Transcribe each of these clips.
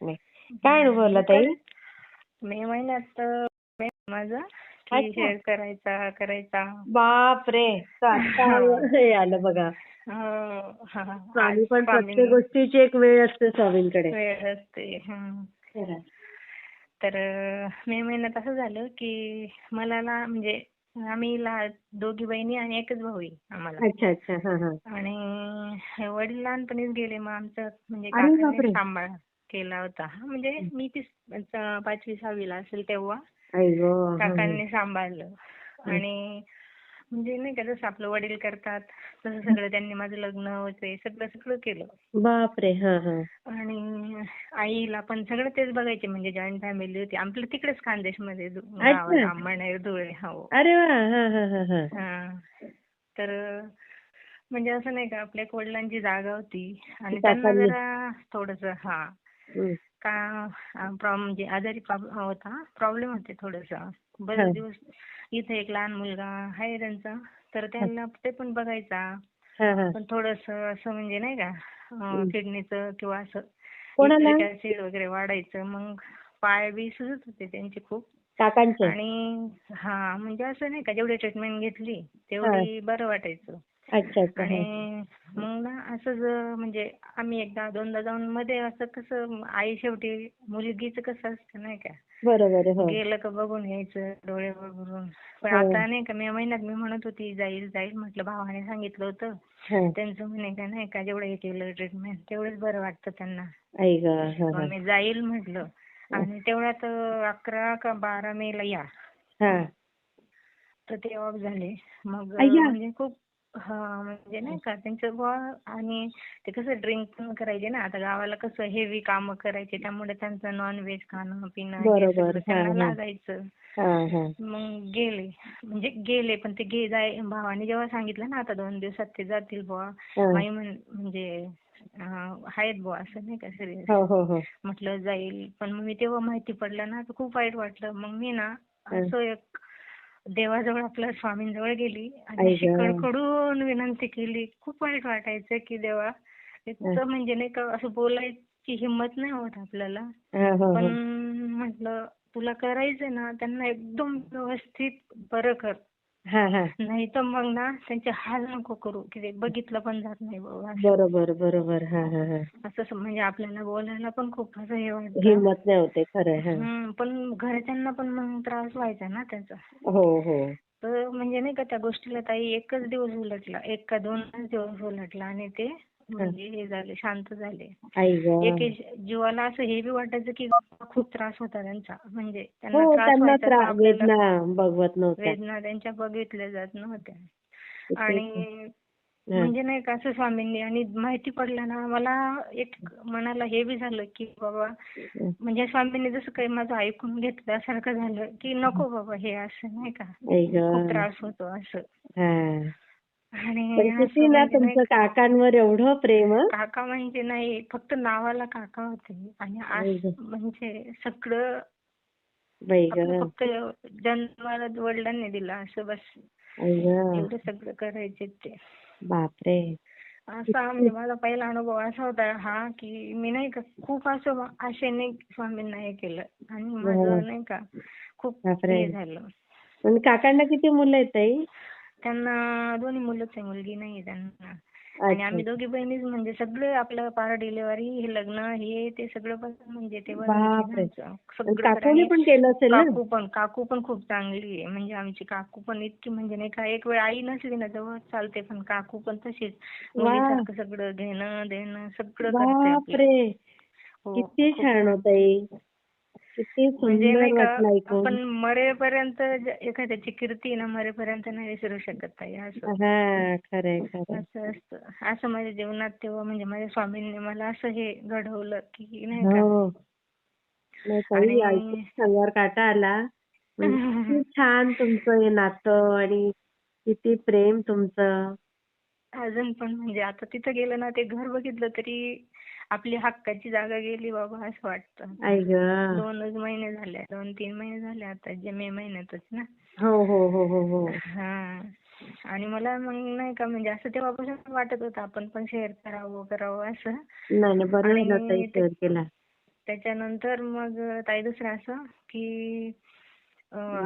नाही. काय अनुभवला मी ताई? मे महिन्यात माझा की अच्छा. शेअर करायचा. बापरे! तर आता हा. हे आलं बघा. आज स्वामी पण प्रत्येक स्वामींनी गोष्टीची एक वेळ असते स्वामींकडे. वेळ असते. खरं. तर मे महिन्यात असं झालं की मला ना म्हणजे आम्ही दोघी बहिणी आणि एकच भाऊ आहे आम्हाला. अच्छा अच्छा. हा हा. आणि वडील लहानपणीच गेले, मग आमचं म्हणजे अरे काकांनी बापरे! सांभाळ केला होता. म्हणजे मी 5वी 6वीला असेल तेव्हा आई गं. हा हा. काकांनी सांभाळलं. आणि म्हणजे नाही का जसं आपलं वडील करतात तसं सगळं त्यांनी माझं लग्न वगैरे सगळं सगळं केलं. बापरे! हा हा. आणि आईला पण सगळं तेच बघायचे, म्हणजे जॉईंट फॅमिली होती. आपलं तिकडेच खानदेशमध्ये गावात अच्छा. अंमळनेर धुळे. हो. अरे वा. हा हा हा हा. हा. तर म्हणजे असं नाही का आपल्या वडिलांची जागा होती आणि त्यांना काकांनी. जरा थोडस हम्म. का म्हणजे आजारी होता, प्रॉब्लेम होते थोडस. हा बरेच दिवस इथे एक लहान मुलगा आहे त्यांचा, तर त्यांना ते पण बघायचा. हा हा. पण थोडस असं म्हणजे नाही का किडनीचं किंवा असं कोणाला? युरिक ऍसिड वगैरे वाढायचं, मग पाय बी सुजत होते त्यांचे खूप. काकांचे? आणि म्हणजे असं नाही का जेवढी ट्रीटमेंट घेतली हा. तेवढी बरं वाटायचं. अच्छा अच्छा. हा. आणि मग ना असंच म्हणजे आम्ही एकदा दोनदा जाऊन मध्ये असं कसं आई शेवटी मुलगीचं कसं असतं नाही का, बरोबर आहे. हो. गेलं का बघून यायचं डोळे भरून. पण हो. आता नाही का मे महिन्यात मी म्हणत होती जाईल म्हटलं, भावाने सांगितलं होतं. हा. त्यांचं म्हणे का नाही का जेवढं हे केलं ट्रीटमेंट तेवढंच बरं वाटतं त्यांना. आई गं. हा मग हा. मी जाईल म्हटलं. आणि तेवढ्यात 11 का 12 मेला या हा. तर ते ऑफ झाले. मग अय्या. म्हणजे खूप म्हणजे नाही का त्यांचं बुवा. आणि ते कसं ड्रिंक पण करायचे ना, आता गावाला कसं हेवी कामं करायचे, त्यामुळे त्यांचं नॉनव्हेज खाणं पिणं हे बरोबर. सगळं हा त्यांना हा. लागायचं. हा हा. मग गेले पण ते भावाने जेव्हा सांगितलं ना आता 2 दिवसात ते जातील बुवा. हा. माई म्हणजे आहेत बुवा असं नाही का सिरियस. हो हो हो. म्हटलं जाईल, पण मग मी तेव्हा माहिती पडलं ना तर खूप वाईट वाटलं. मग मी ना हा. असं एक देवाजवळ आपल्या स्वामींजवळ गेली आणि आई अशी गं. कडकडून विनंती केली. खूप वाईट वाटायचं की देवा, हा. इतकं म्हणजे नाही का असं बोलायची हिंमत नाही होत आपल्याला. हा, हो पण हो. म्हटलं तुला करायचंय ना त्यांना एकदम व्यवस्थित बरं कर. हा हा. नाही तर मग ना त्यांचे हाल नको करू की ते बघितलं पण जात नाही बाबा असं. बरोबर बरोबर. हा हा हा. असं म्हणजे आपल्याला बोलायला पण खूप असं हे वाटतं. हिंमत नाही होते. खरंय. हा. पण घरच्यांना पण मग त्रास व्हायचा ना त्याचा. हो हो. तर म्हणजे नाही का त्या गोष्टीला ताई एकच दिवस उलटला, 1 का 2च दिवस उलटला आणि ते हा. म्हणजे हे झाले, शांत झाले. आई गं. जीवाला असं हे बी वाटायचं की खूप त्रास होता त्यांचा, म्हणजे हो, त्यांना त्रास त्यांना व्हायचा तर आपल्याला वेदना बघवत नव्हत्या. वेदना त्यांच्या बघितल्या जात नव्हत्या. किती. आणि हा. म्हणजे नाही का असं स्वामींनी आणि माहिती पडलं ना मला एक मनाला हे बी झालं की बाबा म्हणजे स्वामींनी जसं काही माझं ऐकून घेतल्यासारखं झालं की नको बाबा हे असं नाही का आई खूप गं. त्रास होतो असं. हा. पण आणि किती असं ना म्हणजे नाही तुमचं का काकांवर एवढं प्रेम. हं? काका म्हणजे नाही फक्त नावाला काका होते आणि आई गं. म्हणजे सगळं बाई आपलं गं. फक्त जन्माला वडिलांनी दिला असं बस. आई गं. एवढं सगळं करायचे ते. बापरे. असा किती. म्हणजे माझा पहिला अनुभव असा होता की मी नाही का खूप असं आशेने स्वामींना हे केलं आणि हा. माझं नाही का खूप बापरे. हे झालं. पण काकांना किती मुलं आहेत ताई? त्यांना 2 मुलंच आहे, मुलगी नाहीये त्यांना. आणि अच्छा. आम्ही दोघी बहिणीच म्हणजे सगळे आपलं पार डिलिव्हरी हे लग्न हे ते सगळं पण म्हणजे ते बघायचे ना बापरे. आमचं पण सगळं काकूने आणि पण केलं असेल ना? काकू पण खूप चांगली आहे. म्हणजे आमची काकू पण इतकी म्हणजे नाही का एक वेळ आई नसली ना जवळ चालते, पण काकू पण तशीच वा. मुलीसारखं सगळं घेणं देणं सगळं करते आपलं. बापरे. हो किती खूप छान छान. होत ताई. किती म्हणजे नाही सुंदर का वाटलं आपण ऐकून. मरेपर्यंत एखाद्याची कीर्ती ना मरेपर्यंत नाही विसरू शकत ताई असं. हा. खरंय खरंय. असं असतं. असं माझ्या जीवनात तेव्हा म्हणजे माझ्या स्वामींनी मला असं हे घडवलं की नाही का. हो. नाही ताई आणि ऐकून अंगावर काटा आला. म्हणजे किती छान तुमचं हे नातं आणि किती प्रेम तुमचं. अजून पण म्हणजे आता तिथं गेलं ना ते घर बघितलं तरी आपली हक्काची जागा गेली बाबा असं वाटतं. आई गं. 2च महिने झाले, 2-3 महिने झाले आता मे महिन्यातच ना. हो हो हो हो हो. हा. आणि मला मग नाही का म्हणजे असं तेव्हापासून वाटत होतं आपण पण शेअर करावं असं. नाही नाही, बरं झालं ताई आणि शेअर केला. त्याच्यानंतर मग ताई दुसरं असं की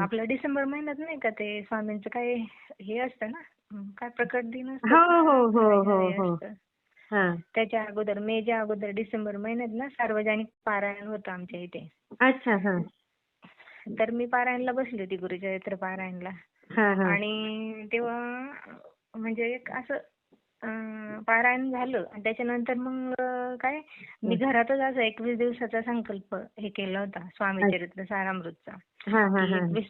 आपलं डिसेंबर महिन्यात नाही का ते स्वामींचं काय हे असतं ना, काय प्रकट दिन असतात हो हो का हो काय हो हे हो. असतं. हा. त्याच्या अगोदर मेच्या अगोदर डिसेंबर महिन्यात ना सार्वजनिक पारायण होतं आमच्या इथे. अच्छा. हा तर मी पारायणला बसली होती, गुरुचरित्र पारायणला. हा हा आणि तेव्हा म्हणजे एक असं पारायण झालं आणि त्याच्यानंतर मग काय मी घरातच असं 21 दिवसाचा संकल्प हे केला होता स्वामी चरित्र सारामृतचा, हा हा की हा 21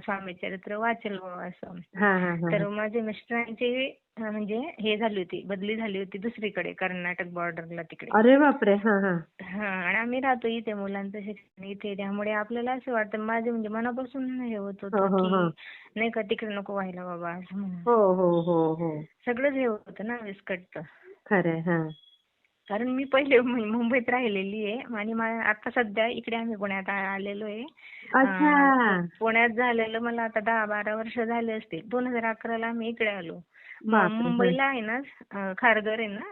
स्वामी चरित्र वाचेल बुवा असं. हा हा हा. तर माझ्या मिस्टरांची म्हणजे हे झाली होती, बदली झाली होती दुसरीकडे, कर्नाटक बॉर्डरला तिकडे. अरे बापरे. हा हा हा, आणि आम्ही राहतो इथे, मुलांचं शिक्षण इथे, त्यामुळे आपल्याला असं वाटतं, माझे म्हणजे मनापासून हे होत हो होतं हो हो की नाही का तिकडे नको व्हायला बाबा असं म्हणून. हो हो हो हो. सगळंच हे होतं ना विस्कटतं. खरंय. हा. कारण मी पहिले मुंबईत राहिलेली आहे आणि आता सध्या इकडे आम्ही पुण्यात आलेलो आहे. अच्छा. पुण्यात झालेलं मला आता 10-12 वर्ष झाले असतील. 2011ला आम्ही इकडे आलो. बापरे. हा. मुंबईला आहे ना, खारघर आहे ना,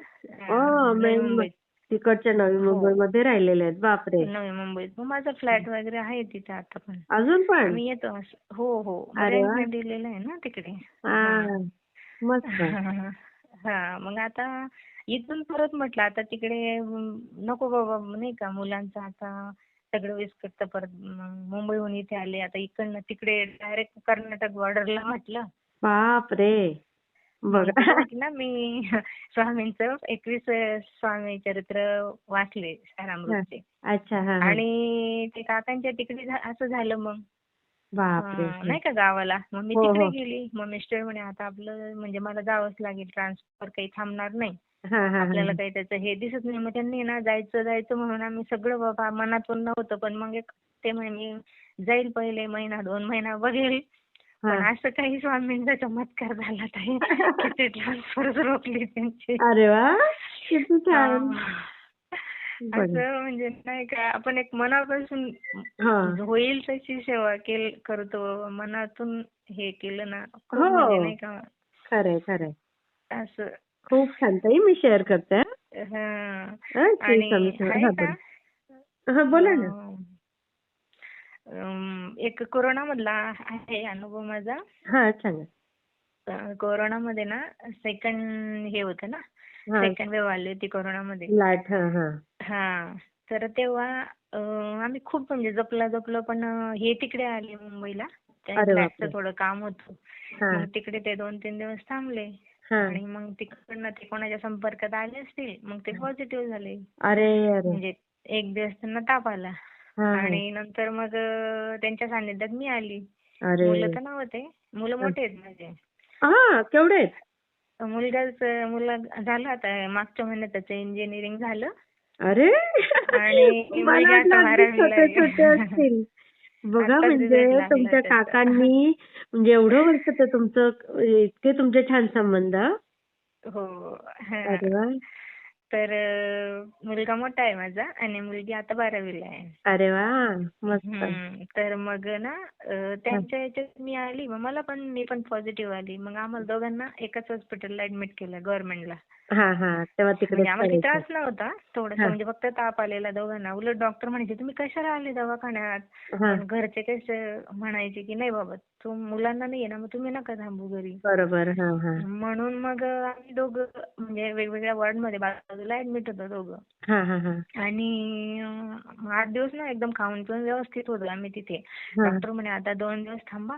नवी मेन मुंबईत. तिकडच्या नवी हो, मुंबईमध्ये राहिलेले आहेत. बापरे. नवी मुंबईत. मग माझा फ्लॅट वगैरे आहे तिथे आता पण. अजून पण. आम्ही येतो असं. हो हो, अरे वा. रेंटने दिलेलं आहे ना तिकडे. हा. हा. मस्त. हा, मग आता इथून परत म्हटलं आता तिकडे नको बाबा नाही का, मुलांचं आता सगळं विस्कटतं परत. मुंबईहून इथे आले, आता इकडनं तिकडे डायरेक्ट कर्नाटक बॉर्डरला म्हटलं. बापरे. मग बघा. त्याच्यासाठी ना मी स्वामींचं 21 स्वामी चरित्र वाचले हा. सारामृतचे. अच्छा. हा हा. आणि ते काकांच्या तिकडे असं झालं मग बापरे. नाही का गावाला. मग मी हो तिकडे हो. गेली. मग मिस्टर म्हणे आता आपलं म्हणजे मला जावंच लागेल, ट्रान्सफर काही थांबणार नाही. हा हा आपल्याला हा. काही त्याचं हे दिसत नाही. मग त्यांनी ना जायचं जायचं म्हणून आम्ही सगळं बाबा मनातून नव्हतं, पण मग एक ते म्हणे मी जाईल पहिले महिना 2 महिना बघेल. पण हा. असं काही स्वामींचा चमत्कार झाला ताई की ते ट्रान्सफरच रोखली त्यांची. अरे वा. किती छान. हा. बघा. असं म्हणजे नाही का, आपण एक मनापासून हा. होईल तशी सेवा करतो, मनातून हे केलं ना, खूप म्हणजे हो. नाही का खरंय खरंय. असं. खूप छान. ताई मी शेअर करते. हा. श्री स्वामी आणि समर्थ. आहे हा ना, बोला. हा बोला ना. एक कोरोना मधला आहे अनुभव माझा. हा सांगा. कोरोनामध्ये ना सेकंड हे होतं ना, हा. सेकंड वेव्ह आली होती कोरोनामध्ये. लाट. हा हा. हा, तर तेव्हा आम्ही खूप म्हणजे जपलं पण हे तिकडे आले मुंबईला. त्या अरे फ्लॅटचं बापरे. थोडं काम होतं. हा मग तिकडे ते 2-3 दिवस थांबले. हा. आणि मग तिकडनं ते कोणाच्या संपर्कात आले असतील, मग ते पॉझिटिव्ह झाले. अरे अरे. म्हणजे एक दिवस त्यांना ताप आला. हा हा. आणि नंतर मग त्यांच्या सानिध्यात मी आली. अरे. मुलं तर नव्हते. मुलं हा. मोठे आहेत माझे. केवढे आहेत? मुलगा झाला आता मागच्या महिन्यात त्याचं इंजिनिअरिंग झालं. अरे. आणि मला मुलगी वाटलं आता अगदी 12वीला छोटे छोटे आहे. असतील. बघा आत्ताच रिझल्ट म्हणजे लागला तुमच्या त्याचा. काकांनी म्हणजे एवढं वर्ष ते तुमचं इतके तुमचे छान संबंध. हो. अरे वा. तर मुलगा मोठा आहे माझा आणि मुलगी आता 12वीला आहे. अरे वा. मस्त. तर मग ना त्यांच्या ह्याच्यात मी आली, मग मी पण पॉझिटिव्ह आली. मग आम्हाला दोघांना एकाच हॉस्पिटलला ऍडमिट केलं, गव्हर्नमेंटला. हा हा. तेव्हा तिकडेच म्हणजे आम्हाला काही करायचं. त्रास नव्हता, थोडंसं हा म्हणजे फक्त ताप आलेला दोघांना. उलट डॉक्टर म्हणायचे तुम्ही कशाला आले दवाखान्यात. हा. पण घरचे कसे म्हणायचे की नाही बाबा, मुलांना नाहीये ना, मग तुम्ही नका थांबू घरी. बरोबर. हा हा. म्हणून मग आम्ही दोघं म्हणजे वेगवेगळ्या वॉर्डमध्ये बाजूला ऍडमिट होतो दोघं. हा हा हा. आणि 8 दिवस ना एकदम खाऊन पिऊन व्यवस्थित होतो आम्ही तिथे. हा डॉक्टर म्हणे आता 2 दिवस थांबा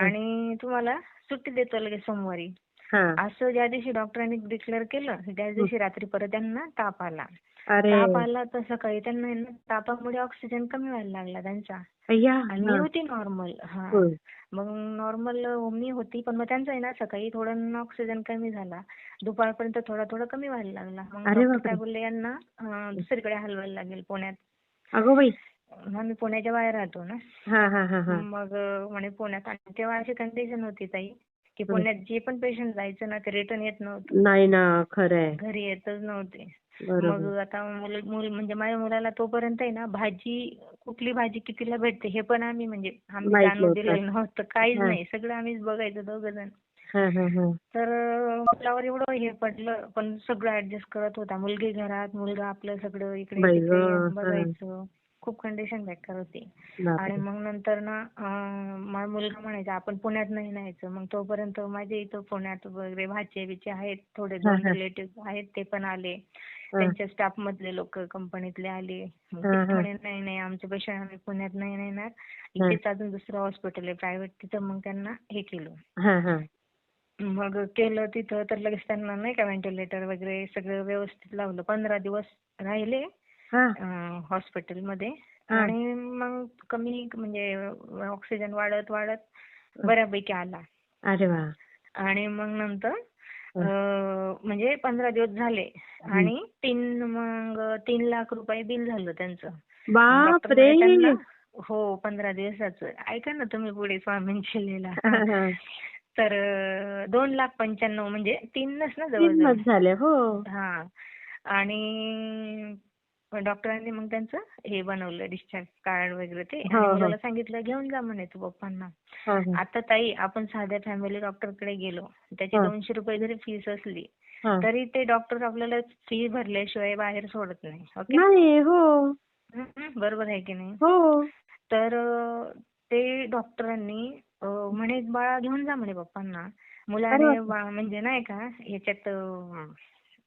आणि तुम्हाला सुट्टी देतो लगेच सोमवारी. हा. असं ज्या दिवशी डॉक्टरांनी डिक्लेअर केलं त्याच दिवशी रात्री परत त्यांना ताप आला. अरे. ताप आला तर सकाळी त्यांना तापामुळे ऑक्सिजन कमी व्हायला लागला त्यांचा. अय्या. आणि मी हा. होती नॉर्मल. हा, होय. मग नॉर्मल मी होती, पण मग त्यांचा आहे ना सकाळी थोडं ऑक्सिजन कमी झाला. दुपारपर्यंत थोडा थोडा कमी व्हायला लागला. मग अरे डॉक्टर काय बापरे. बोलले, यांना दुसरीकडे हलवायला लागेल पुण्यात. अगो बाई. आम्ही पुण्याच्या बाहेर राहतो ना. हा हा हा हा. मग म्हणे पुण्यात. आणि तेव्हा अशी कंडिशन होती ताई की हं. पुण्यात जे पण पेशंट जायचं ना ते रिटर्न येत नव्हतं. नाही ना. खरंय. घरी येतच नव्हते. मग बरोबर. आता मूल म्हणजे माझ्या मुलाला तोपर्यंत आहे ना, कुठली भाजी कितीला भेटते हे पण आम्ही माहित जाणून नव्हतं. दिलेलं नव्हतं. काहीच हा. नाही. सगळं आम्हीच बघायचो दोघं जण. हा हा हा. तर मुलावर एवढं हे पडलं, पण सगळं ऍडजस्ट करत होता. मुलगी घरात, मुलगा आपलं सगळं इकडे बाई ग. तिकडे हा. बघायचं. खूप कंडिशन बेकार होती. आणि बापरे. मग नंतर ना माझा मुलगा म्हणायचा आपण पुण्यात नाही न्यायचं. मग तोपर्यंत माझे इथं पुण्यात वगैरे भाचे बिचे आहेत, थोडे हा 2 हा रिलेटिव्ह आहेत, ते पण आले. हा त्यांच्या स्टाफ मधले लोक कंपनीतले आले. मग हा ते हा म्हणे नाही नाही आमच्या पेशंट आम्ही पुण्यात नाही नेणार, हा इथेच अजून दुसरं हॉस्पिटल आहे प्रायव्हेट, तिथं मग त्यांना हे केलं. हा हा मग केलं तिथं, तर लगेच त्यांना नाही का व्हेंटिलेटर वगैरे सगळं व्यवस्थित लावलं. 15 दिवस राहिले हा हॉस्पिटलमध्ये. हा. आणि मग कमी म्हणजे ऑक्सिजन वाढत वाढत बऱ्यापैकी आला. अरे वा. आणि मग नंतर हा. म्हणजे 15 दिवस झाले हम्म. आणि 3 लाख रुपये बिल झालं त्यांचं. मग डॉक्टर बाप रे. म्हणे त्यांना, हो 15 दिवसाचं. ऐका ना तुम्ही पुढे स्वामींची लीला. हा हा. तर 2,95,000 म्हणजे 3च ना जवळजवळ. 3 झाले हो. हा. आणि डॉक्टरांनी मग त्यांचं हे बनवलं डिस्चार्ज कार्ड वगैरे ते, हो आणि हो. मुलाला सांगितलं घेऊन जा म्हणे तू पप्पांना. हा हा आता ताई आपण साध्या फॅमिली डॉक्टरकडे गेलो, त्याची हा 200 रुपये जरी फीस असली हा. तरी ते डॉक्टर आपल्याला फी भरल्याशिवाय बाहेर सोडत नाही. ओके. नाही हो. बरोबर आहे की नाही. हो. तर ते डॉक्टरांनी म्हणे बाळा घेऊन जा म्हणे पप्पांना. अरे मुलाने बापरे. म्हणजे नाही का ह्याच्यात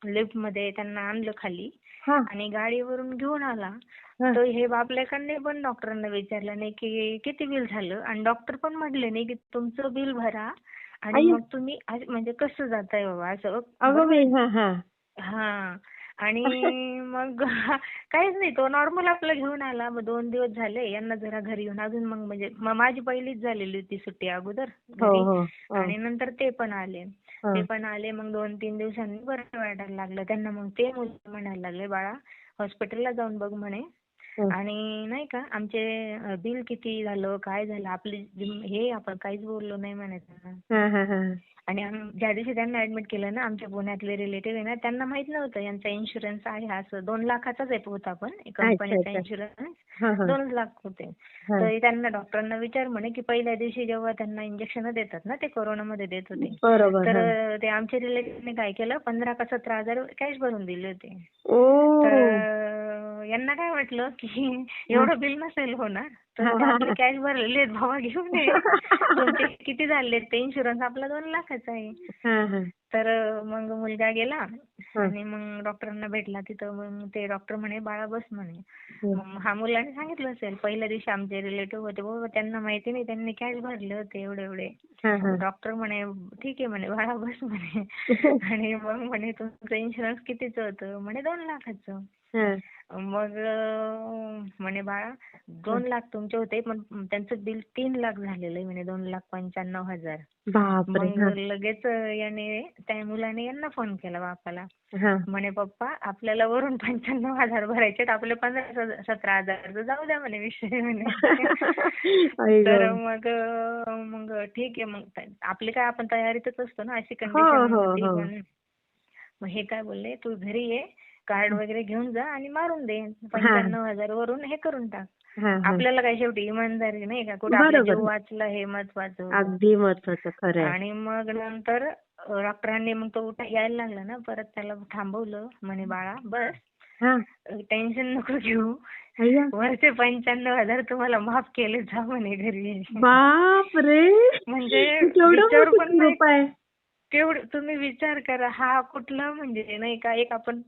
लिफ्ट मध्ये त्यांना आणलं खाली हा आणि गाडीवरून घेऊन आला. हा. तर हे बापलेकांनी पण डॉक्टरांना विचारलं नाही की किती बिल झालं, आणि डॉक्टर पण म्हटले नाही की तुमचं बिल भरा आणि आई. मग तुम्ही म्हणजे कसं जाताय बाबा असं. अगं बरोबर बाई. आहे. हा हा. हां. आणि मग काहीच नाही, तो नॉर्मल आपलं घेऊन आला. मग 2 दिवस झाले यांना जरा घरी येऊन, अजून मग म्हणजे माझी पहिलीच झालेली होती सुट्टी अगोदर हो घरी. हो हो. आणि नंतर ते पण आले. हा ते पण आले मग 2-3 दिवसांनी बरं वाटायला लागलं त्यांना. मग ते मुलं म्हणायला लागले बाळा हॉस्पिटलला जाऊन बघ म्हणे. हा आणि नाही का आमचे बिल किती झालं काय झालं आपली हे आपण काहीच बोललो नाही म्हणे त्यांना. हा हा हा. आणि ज्या दिवशी त्यांना ऍडमिट केलं ना, आमच्या पुण्यातले रिलेटिव्ह आहे ना, त्यांना माहित नव्हतं यांचा इन्शुरन्स आहे असं. 2 लाखाचाच होता पण अच्छा कंपनीचा अच्छा. इन्शुरन्स. हा हा 2 लाख होते. हा. तर त्यांना डॉक्टरांना विचार म्हणे की पहिल्या दिवशी जेव्हा त्यांना इंजेक्शन देतात ना, ते कोरोनामध्ये देत होते. बरोबर. तर हा. ते आमच्या रिलेटिव्हने काय केलं 15 का 17,000 कॅश भरून दिले होते. ओ. तर यांना काय वाटलं की एवढं बिल नसेल होणार, तर हा ते हा आपले हा. कॅश भरलेले आहेत बाबा घेऊन ये. तुमचे किती झाले ते इन्शुरन्स आपला 2 लाखाचा आहे. हा हा तर मग मुलगा गेला हा. आणि मग डॉक्टरांना भेटला तिथं. मग ते डॉक्टर म्हणे बाळा बस म्हणे. हम्म. मग हा मुलाने सांगितलं असेल पहिल्या दिवशी आमचे रिलेटिव्ह होते बाबा त्यांना माहिती नाही, त्यांनी कॅश भरले होते एवढे एवढे. हा हा. मग डॉक्टर म्हणे ठीक आहे म्हणे बाळा बस म्हणे. आणि मग म्हणे तुमचं इन्शुरन्स कितीचं होतं, म्हणे 2 लाखाचं. हा. मग म्हणे बाळा 2 लाख तुमचे होते पण त्यांचं बिल 3 लाख झालेलं आहे म्हणे, 2,95,000. बापरे. मग हा लगेच याने त्या मुलाने यांना फोन केला बापाला. हा. म्हणे पप्पा आपल्याला वरून 95,000 भरायचे, आपले 15-17,000 जाऊ द्या म्हणे विषय म्हणे. आई तर गं. मग मग ठीक आहे मग आपली काय आपण तयारीतच असतो ना अशी हो कंडिशन हो होती. हो. पण मग हे काय बोलले तू घरी ये कार्ड वगैरे घेऊन जा आणि मारून दे हा 95,000 वरून हे करून टाक. हा हा. आपल्याला काय शेवटी इमानदारी नाही का, कुठे आपला बरोबर. जीव वाचला हे महत्वाचं होतं. अगदी महत्वाचं. खरं आहे. आणि मग नंतर डॉक्टरांनी मग तो यायला लागला ना परत, त्याला थांबवलं. म्हणे बाळा बस हा. टेन्शन नको घेऊ, अय्या. वरचे 95,000 तुम्हाला माफ केले, जा म्हणे घरी. बाप रे. म्हणजे केवढं विचार मोठी पण नाही, कृपा आहे. केवढं तुम्ही विचार करा हा कुठला म्हणजे नाही का एक आपण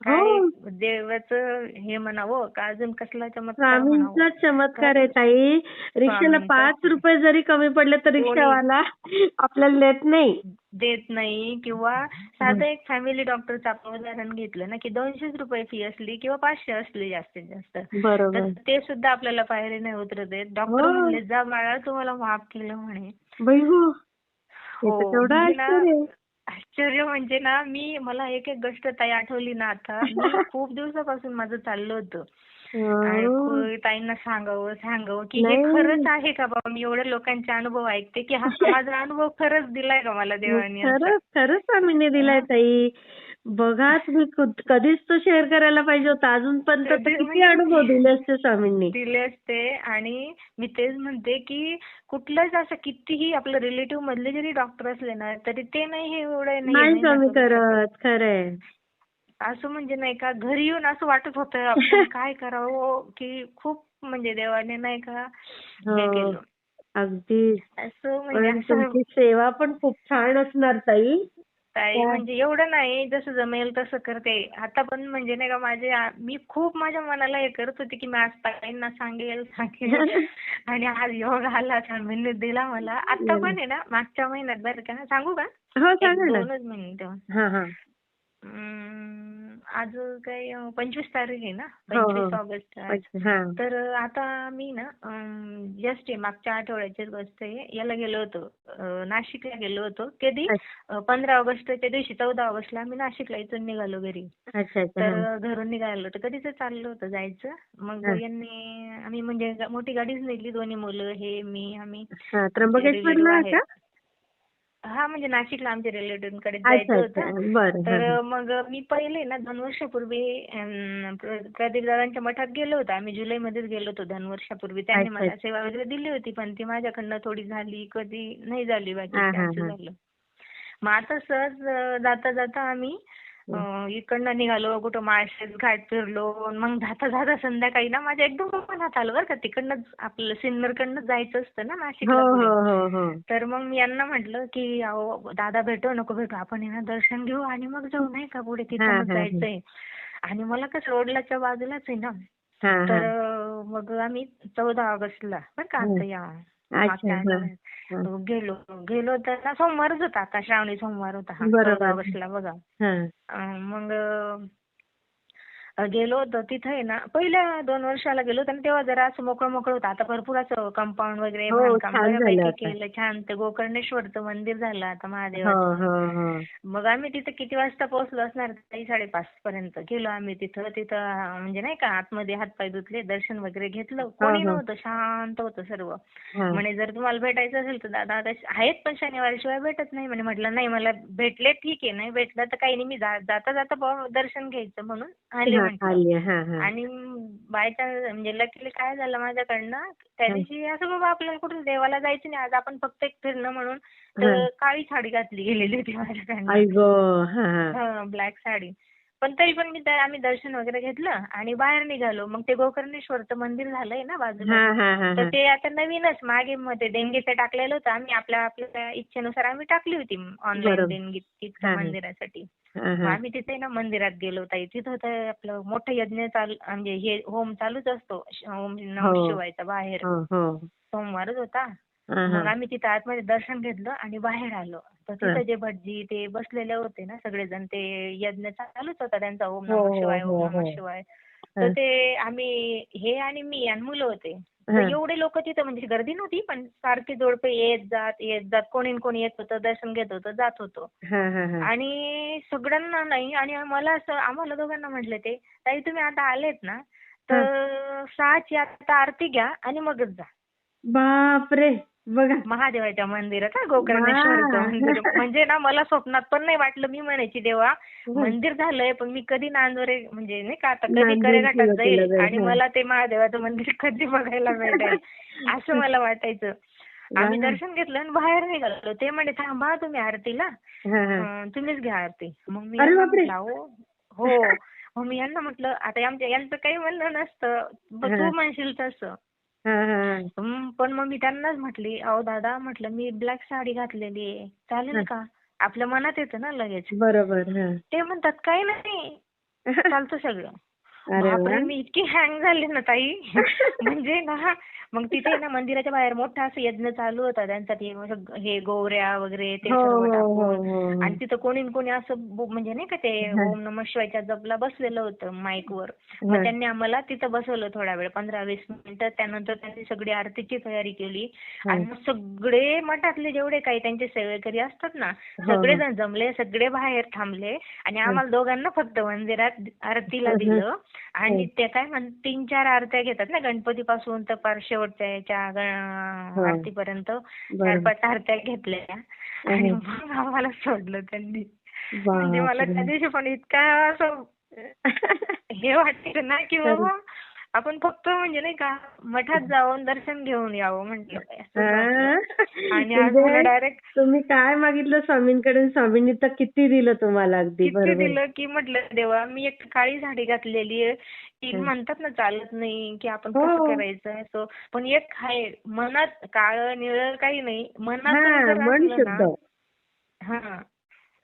हो. काय देवाचं हे म्हणावं का अजून कसला चमत्कार म्हणावं. स्वामींचा चमत्कार आहे कारण ताई. रिक्षाला स्वामींचाच 5 आहे. रुपये जरी कमी पडले तर कोणी रिक्षावाला आपल्याला देत नाही. देत नाही. किंवा साधं एक फॅमिली डॉक्टरचं आपण उदाहरण घेतलं ना की 200 रुपये फी असली किंवा 500 असली जास्तीत जास्त, तर बरोबर. ते सुद्धा आपल्याला पायरी नाही उतरत देत. डॉक्टर हो. म्हणले जा बाळा तुम्हाला माफ केलं म्हणे. बाई हो. हे तर हो केवढं म्हणजे ना आश्चर्य आहे. आश्चर्य म्हणजे ना मला एक एक गोष्ट ताई आठवली ना आता, मी खूप दिवसापासून माझं चाललं होतं हं. आणि ताईंना सांगावं की हे खरंच नाही. आहे का बाबा. मी एवढ्या लोकांचे अनुभव ऐकते की हा माझा अनुभव खरंच दिलाय का मला देवानी असं. खरंच खरंच स्वामींनी दिलाय ताई. बघा तुम्ही कधीच तो शेअर करायला पाहिजे होता. अजूनपर्यंत तर कधी किती म्हणजे अनुभव दिले असते स्वामींनी. दिले असते. आणि मी तेच म्हणते की कुठलंच असं कितीही आपलं रिलेटिव्ह मधले जरी डॉक्टर असले ना तरी ते नाही हे एवढं नाही नाही महिमा कमी करू शकत. करत. खरंय. असं म्हणजे नाही का घरी येऊन असं वाटत होतं आपण काय करावं की खूप म्हणजे देवाने नाही का हे हो. केलं. अगदीच. असं म्हणजे पण असं तुमची सेवा पण खूप छान असणार ताई. ताई त्या म्हणजे एवढं नाही जसं जमेल तसं करते. आता पण म्हणजे नाही का मी खूप माझ्या मनाला हे करत होते की मी आज ताईंना सांगेल आणि आज योग आला स्वामींनी दिला मला. आता पण आहे ना मागच्या महिन्यात बरं का सांगू का? हो, एक सांगा ना. 2च महिने तेव्हा. हां, हां. आज काय 25 तारीख आहे ना, हो, हो. 25 ऑगस्ट आज. हां. तर आता मी ना जस्ट मागच्या आठवड्याचीच गोष्ट आहे. याला गेलो होतो नाशिकला गेलो होतो. कधी? 15 ऑगस्टच्या दिवशी 14 ऑगस्टला आम्ही नाशिकला इथून निघालो घरी. अच्छा, अच्छा. तर हां. घरून निघालो तर कधीच चाललं होतं जायचं. मग हां. आम्ही म्हणजे मोठी गाडीच नेली, दोन्ही मुलं हे मी आम्ही हां. आमचे रिलेटिव्ह त्र्यंबकेश्वरला आहेत. का? हा म्हणजे नाशिकला आमच्या रिलेटिव्हकडे अच्छा, जायचं अच्छा. होतं. बरं. हां, हां. तर मग मी पहिले ना 2 वर्षापूर्वी प्रदीप दादांच्या मठात गेलो होतो. आम्ही जुलैमध्येच गेलो होतो 2 वर्षापूर्वी. त्यांनी अच्छा, मला अच्छा. सेवा वगैरे दिली होती पण ती माझ्याकडनं थोडी झाली, कधी नाही झाली हां, बाकीची हां, असं हां. झालं. मग आता सहज जाता जाता आम्ही हं. इकडनं निघालो, कुठं माळशेज घाट फिरलो. मग जाता जाता संध्याकाळी ना माझ्या एकदम मनात आलं बरं का तिकडनंच आपलं सिन्नरकडनंच जायचं असतं ना हो, नाशिकला पुढे. हो, हो, हो. तर मग मी यांना म्हटलं की अहो दादा भेटो नको भेटो आपण आहे ना दर्शन घेऊ आणि मग जाऊ नाही का पुढे हां, तिथूनच हां, हां. जायचंय. आणि मला कसं रोडलाच्या बाजूलाच आहे ना. हां, तर हां. मग आम्ही 14 ऑगस्टला बरं का हं. आता या अच्छा. मागच्या हां. आठवड्यात हां. गेलो. गेलो तर ना सोमवारच होता आता श्रावणी सोमवार होता हा 14 बरोबर. ऑगस्टला बघा. हां. मग गेलो होतो तिथे आहे ना पहिल्या 2 वर्षाला गेलो होतो तेव्हा जरा असं मोकळं मोकळं होतं. आता भरपूर असं कंपाऊंड वगैरे हो, बांधकाम छान झालं बऱ्यापैकी आता. केलं छान. ते गोकर्णेश्वरचं मंदिर झालं आता हो, महादेवाचं. हो, हो. मग आम्ही तिथे किती वाजता पोहोचलो असणार 5:30 पर्यंत गेलो आम्ही तिथं. तिथं म्हणजे नाही का आतमध्ये हातपाय धुतले, दर्शन वगैरे घेतलं. हो, कोणी हो. नव्हतं, शांत होतं सर्व. हां. म्हणे जर तुम्हाला भेटायचं असेल तर दादा आता आहेत पण शनिवारशिवाय भेटत नाही म्हणे. म्हटलं नाही मला भेटले ठीक आहे, नाही भेटलं तर काही नाही मी जाता जाता दर्शन घ्यायचं म्हणून आले हां, म्हटलं. आली. हां, हां. आणि बाय चान्स म्हणजे लकीली काय झालं माझ्याकडनं त्या हां. दिवशी असं बाबा आपल्याला कुठे देवाला जायचं नाही आज आपण फक्त एक फिरणं म्हणून हां. तर काळी साडी घातली गेलेली होती माझ्याकडनं. आई गं! हां, हां. हां, ब्लॅक साडी. पण तरी पण आम्ही दर्शन वगैरे घेतलं आणि बाहेर निघालो. मग ते गोकर्णेश्वरचं मंदिर झालंय ना बाजूलाच. हां, हां, हां, तर हां. ते आता नवीनच मागे मध्ये देणगीचं टाकलेलं होतं. आम्ही आपल्या आपल्या इच्छेनुसार आम्ही टाकली होती ऑनलाईन बरोबर. देणगी तिथं हां, हां. मंदिरासाठी. हां, मग हां. आम्ही तिथे ना मंदिरात गेलो ताई. तिथं तर आपलं मोठं यज्ञ चालू म्हणजे हे होम चालूच असतो. ओम हो. नमः शिवायचा बाहेर. हो, हो. सोमवारच होता. हां, मग हां. आम्ही तिथं आतमध्ये दर्शन घेतलं आणि बाहेर आलो. तर हां. तिथं जे भटजी ते बसलेले होते ना सगळेजण ते यज्ञ चालूच होता त्यांचा ओम हो, नमः हो, शिवाय, ओम हो, नमः हो. शिवाय. तर हां. ते आम्ही हे आणि मी आणि मुलं होते. तर हां. एवढे लोक तिथं म्हणजे गर्दी नव्हती पण सारखे जोडपे येत जात कोणी न कोणी येत होतं, दर्शन घेत होतं, जात होतं. हां, हां, हां. आणि सगळ्यांना नाही आणि मला असं आम्हाला दोघांना म्हटले ते, "ताई तुम्ही आता आलेत ना, हां. तर 6ची आता आरती घ्या आणि मगच जा." बापरे! बघा. महादेवाच्या मंदिरात हां, गोकर्णेश्वरचं हां. मंदिर. म्हणजे ना मला स्वप्नात पण नाही वाटलं. मी म्हणायची देवा मंदिर झालंय पण मी कधी नांदोरे म्हणजे नाही का आता कधी नांदेड करेघाटात सेवा जाईल केलं जाईल. आणि हां. मला ते महादेवाचं मंदिर कधी बघायला भेटेल असं मला वाटायचं. आम्ही वाह! दर्शन घेतलं आणि बाहेर निघालो. ते म्हणे थांबा तुम्ही आरतीला हां, हां. तुम्हीच घ्या आरती. मग मी अरे यांना बापरे! म्हटलं अहो हो. मग मी यांना म्हटलं आता यांचं काही म्हणणं नसतं. तू हां. म्हणशील तसं. हां, हां, हां. पण मग मी त्यांनाच म्हटली, "अहो दादा," म्हटलं, "मी ब्लॅक साडी घातलेली आहे. चालेल हां. का?" आपल्या मनात येतं ना लगेच. बरोबर. हां. ते म्हणतात, "काही नाही, चालतं सगळं." अरे बापरे! वाह! मी इतकी हँग झाले ना ताई. म्हणजे ना मग तिथे ना मंदिराच्या बाहेर मोठा असं यज्ञ चालू होता त्यांचा ते हे गोवऱ्या वगैरे ते हो, सर्व हो, हो, टाकून हो, आणि हो. तिथं कोणी न कोणी असं म्हणजे नाही का ते हां, ओम नमः शिवायच्या जपला बसलेलं होतं माईकवर. मग हां, त्यांनी आम्हाला तिथं बसवलं थोडा वेळ 15-20 मिनिटं. त्यानंतर त्यांनी सगळी आरतीची तयारी केली आणि हां. मग सगळे मठातले जेवढे काही त्यांचे सेवेकरी असतात ना, हो, हो. सगळेजण जमले, सगळे बाहेर थांबले आणि हां. आम्हाला दोघांना फक्त मंदिरात आरतीला हं, हं. दिलं. आणि हं. ते काय 3-4 आरत्या घेतात ना गणपतीपासून तर पार शेवटच्या याच्या हो. आरतीपर्यंत बरोबर. 4-5 आरत्या घेतल्या आणि हं, मग आम्हाला सोडलं त्यांनी. म्हणजे मला त्या बापरे! दिवशी पण इतका असं हे वाटायचं ना की खरंच. बाबा आपण फक्त म्हणजे नाही का मठात जाऊन दर्शन घेऊन यावं म्हटलं असंच वाटलं. हां. आणि आज मला म्हणजे डायरेक्ट तुम्ही काय मागितलं स्वामींकडून, स्वामींनी तर किती दिलं तुम्हाला अगदी किती बरोबर. दिलं की म्हटलं देवा मी एक काळी साडी घातलेली आहे की हं. म्हणतात ना चालत नाही की आपण कसं हो. करायचं असं पण एक आहे मनात काळं निळं काही नाही मनातून हां, जर मन असलं ना शुद्ध. हा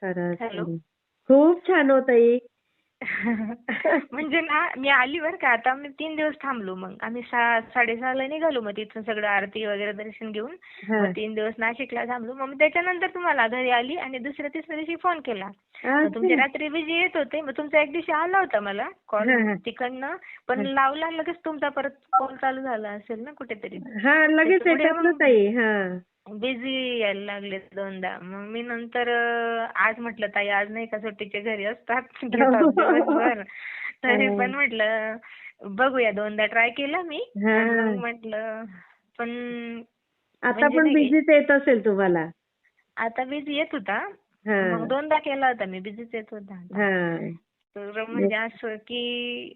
खरंच, हॅलो खरंच. खूप छान हो ताई. म्हणजे ना मी आली बरं का आता आम्ही 3 दिवस थांबलो मग आम्ही 6:30ला निघालो मग तिथून सगळं आरती वगैरे दर्शन घेऊन मग हां. 3 दिवस नाशिकला थांबलो मग त्याच्यानंतर तुम्हाला घरी आली आणि दुसऱ्या तिसऱ्या दिवशी फोन केला. मग अच्छा. तुमचे रात्री बिझी येत होते मग तुमचा एक दिवशी आला होता मला कॉल हां, हां. तिकडनं पण हां. लावला लगेच तुमचा परत कॉल चालू झाला असेल ना कुठेतरी हां, लगेच त्याच्यामुळे येतात ना मग ताई. हां. बिझी यायला लागले दोनदा मग मी नंतर आज म्हटलं ताई आज नाही का सुट्टीचे घरी असतात घेतात दिवसभर तरी हां. पण म्हटलं बघूया दोनदा ट्राय केला मी आणि मग हां. म्हटलं पण आता म्हणजे पण नाही बिझीच येत असेल तुम्हाला. आता बिझी येत होता मग हां. दोनदा केला होता मी बिझीच येत होता आता हां. तर म्हणजे असं की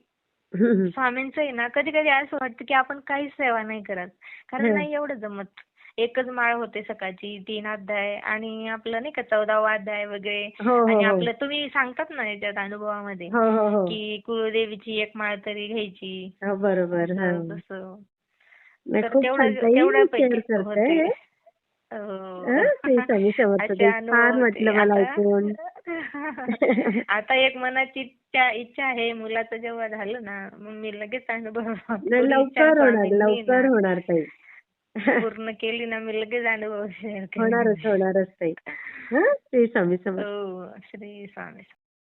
हं, हं. स्वामींचं आहे ना कधी कधी असं वाटतं की आपण काहीच सेवा नाही करत कारण हं. नाही एवढं जमत एकच माळ होते सकाळची 3 अध्याय आणि आपलं नाही का 14वा अध्याय वगैरे हो, हो, आणि हो. आपलं तुम्ही सांगतात ना याच्यात अनुभवामध्ये हो, हो, हो. की कुळदेवीची एक माळ तरी घ्यायची हो, बरोबर. असं हां. तसं नाही तर खूप छान तेवढं ताई तेवढ्यापैकी शेअर करताय होते हे. हो. श्री स्वामी समर्थ असे ताई. अनुभव छान होते वाटलं मला आता ऐकून. आता एक मनाची इच्छा आहे मुलाचं जेव्हा झालं ना मग मी लगेच अनुभव नाही थोडी इच्छा लवकर होणार, स्वामींनी लवकर ना होणार ताई. पूर्ण केली ना मी लगेच अनुभव शेअर करेन. होणारच, होणारच ताई. हां, श्री स्वामी समर्थ. हो श्री स्वामी